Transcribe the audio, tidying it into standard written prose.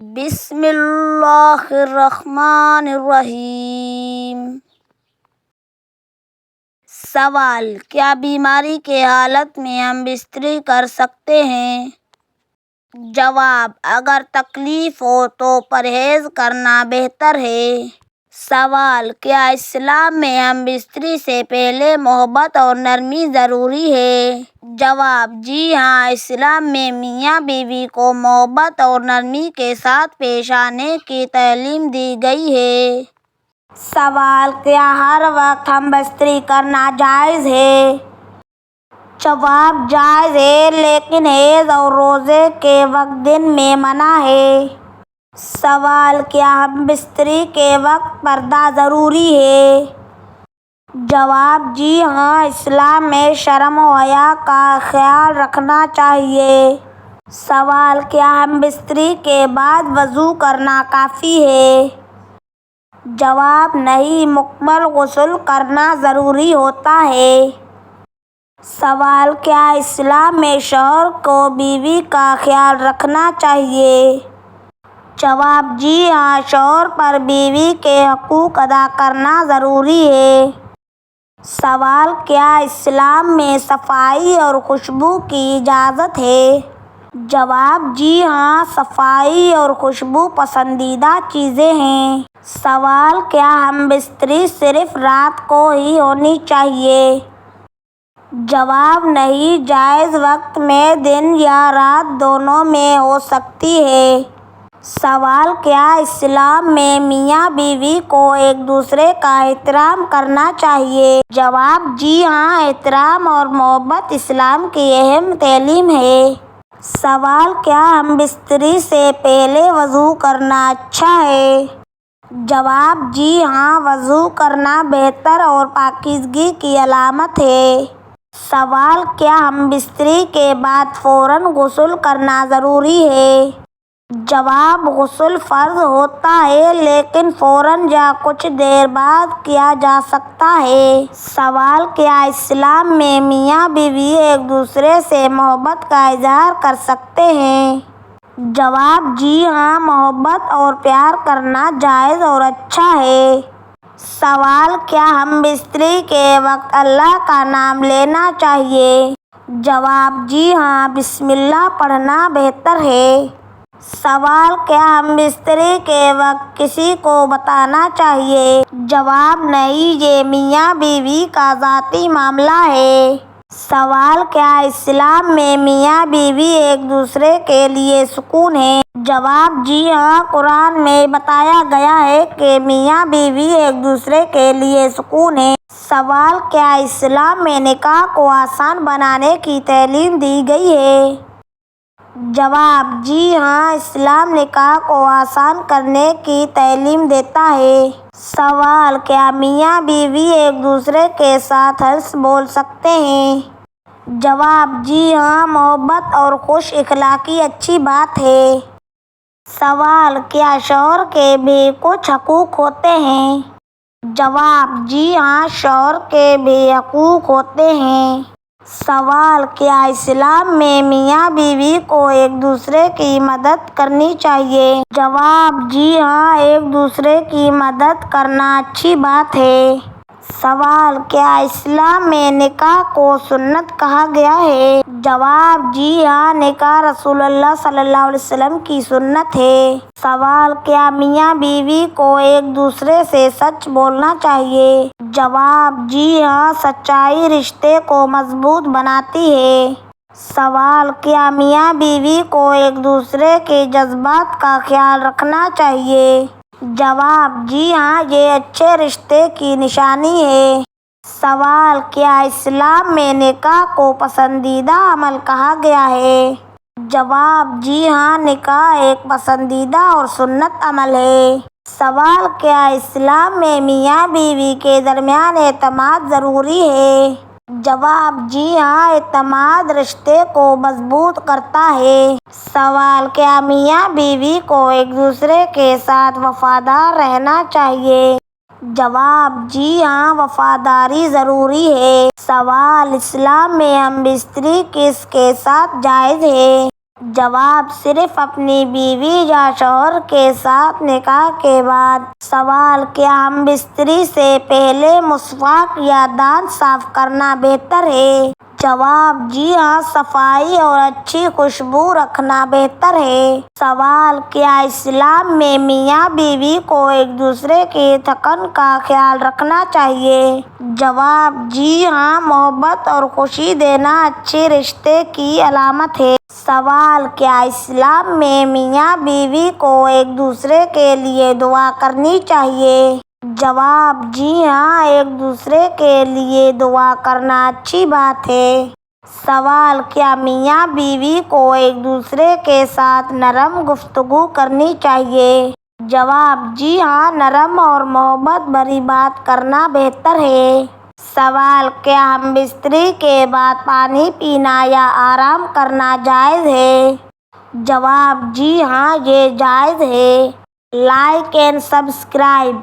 بسم اللہ الرحمن الرحیم۔ سوال: کیا بیماری کی حالت میں ہم بستری کر سکتے ہیں؟ جواب: اگر تکلیف ہو تو پرہیز کرنا بہتر ہے۔ سوال: کیا اسلام میں ہم بستری سے پہلے محبت اور نرمی ضروری ہے؟ جواب: جی ہاں، اسلام میں میاں بیوی کو محبت اور نرمی کے ساتھ پیش آنے کی تعلیم دی گئی ہے۔ سوال: کیا ہر وقت ہم بستری کرنا جائز ہے؟ جواب: جائز ہے، لیکن حیض اور روزے کے وقت دن میں منع ہے۔ سوال: کیا ہم بستری کے وقت پردہ ضروری ہے؟ جواب: جی ہاں، اسلام میں شرم و حیا کا خیال رکھنا چاہیے۔ سوال: کیا ہم بستری کے بعد وضو کرنا کافی ہے؟ جواب: نہیں، مکمل غسل کرنا ضروری ہوتا ہے۔ سوال: کیا اسلام میں شوہر کو بیوی کا خیال رکھنا چاہیے؟ جواب: جی ہاں، شوہر پر بیوی کے حقوق ادا کرنا ضروری ہے۔ سوال: کیا اسلام میں صفائی اور خوشبو کی اجازت ہے؟ جواب: جی ہاں، صفائی اور خوشبو پسندیدہ چیزیں ہیں۔ سوال: کیا ہم بستری صرف رات کو ہی ہونی چاہیے؟ جواب: نہیں، جائز وقت میں دن یا رات دونوں میں ہو سکتی ہے۔ سوال: کیا اسلام میں میاں بیوی کو ایک دوسرے کا احترام کرنا چاہیے؟ جواب: جی ہاں، احترام اور محبت اسلام کی اہم تعلیم ہے۔ سوال: کیا ہم بستری سے پہلے وضو کرنا اچھا ہے؟ جواب: جی ہاں، وضو کرنا بہتر اور پاکیزگی کی علامت ہے۔ سوال: کیا ہم بستری کے بعد فوراً غسل کرنا ضروری ہے؟ جواب: غسل فرض ہوتا ہے، لیکن فوراً یا کچھ دیر بعد کیا جا سکتا ہے۔ سوال: کیا اسلام میں میاں بیوی ایک دوسرے سے محبت کا اظہار کر سکتے ہیں؟ جواب: جی ہاں، محبت اور پیار کرنا جائز اور اچھا ہے۔ سوال: کیا ہم بستری کے وقت اللہ کا نام لینا چاہیے؟ جواب: جی ہاں، بسم اللہ پڑھنا بہتر ہے۔ سوال: کیا ہم بستری کے وقت کسی کو بتانا چاہیے؟ جواب: نہیں، یہ میاں بیوی کا ذاتی معاملہ ہے۔ سوال: کیا اسلام میں میاں بیوی ایک دوسرے کے لیے سکون ہیں؟ جواب: جی ہاں، قرآن میں بتایا گیا ہے کہ میاں بیوی ایک دوسرے کے لیے سکون ہیں۔ سوال: کیا اسلام میں نکاح کو آسان بنانے کی تعلیم دی گئی ہے؟ جواب: جی ہاں، اسلام نکاح کو آسان کرنے کی تعلیم دیتا ہے۔ سوال: کیا میاں بیوی ایک دوسرے کے ساتھ ہنس بول سکتے ہیں؟ جواب: جی ہاں، محبت اور خوش اخلاقی اچھی بات ہے۔ سوال: کیا شوہر کے بھی کچھ حقوق ہوتے ہیں؟ جواب: جی ہاں، شوہر کے بھی حقوق ہوتے ہیں۔ سوال: کیا اسلام میں میاں بیوی کو ایک دوسرے کی مدد کرنی چاہیے؟ جواب: جی ہاں، ایک دوسرے کی مدد کرنا اچھی بات ہے۔ سوال: کیا اسلام میں نکاح کو سنت کہا گیا ہے؟ جواب: جی ہاں، نکاح رسول اللہ صلی اللہ علیہ وسلم کی سنت ہے۔ سوال: کیا میاں بیوی کو ایک دوسرے سے سچ بولنا چاہیے؟ جواب: جی ہاں، سچائی رشتے کو مضبوط بناتی ہے۔ سوال: کیا میاں بیوی کو ایک دوسرے کے جذبات کا خیال رکھنا چاہیے؟ جواب: جی ہاں، یہ اچھے رشتے کی نشانی ہے۔ سوال: کیا اسلام میں نکاح کو پسندیدہ عمل کہا گیا ہے؟ جواب: جی ہاں، نکاح ایک پسندیدہ اور سنت عمل ہے۔ سوال: کیا اسلام میں میاں بیوی کے درمیان اعتماد ضروری ہے؟ جواب: جی ہاں، اعتماد رشتے کو مضبوط کرتا ہے۔ سوال: کیا میاں بیوی کو ایک دوسرے کے ساتھ وفادار رہنا چاہیے؟ جواب: جی ہاں، وفاداری ضروری ہے۔ سوال: اسلام میں ہم بستری کس کے ساتھ جائز ہے؟ جواب: صرف اپنی بیوی یا شوہر کے ساتھ نکاح کے بعد۔ سوال: کیا ہم بستری سے پہلے مسواک یا دانت صاف کرنا بہتر ہے؟ جواب: جی ہاں، صفائی اور اچھی خوشبو رکھنا بہتر ہے۔ سوال: کیا اسلام میں میاں بیوی کو ایک دوسرے کی تھکن کا خیال رکھنا چاہیے؟ جواب: جی ہاں، محبت اور خوشی دینا اچھے رشتے کی علامت ہے۔ سوال: کیا اسلام میں میاں بیوی کو ایک دوسرے کے لیے دعا کرنی چاہیے؟ جواب: جی ہاں، ایک دوسرے کے لیے دعا کرنا اچھی بات ہے۔ سوال: کیا میاں بیوی کو ایک دوسرے کے ساتھ نرم گفتگو کرنی چاہیے؟ جواب: جی ہاں، نرم اور محبت بھری بات کرنا بہتر ہے۔ سوال: کیا ہم بستری کے بعد پانی پینا یا آرام کرنا جائز ہے؟ جواب: جی ہاں، یہ جائز ہے۔ Like and subscribe.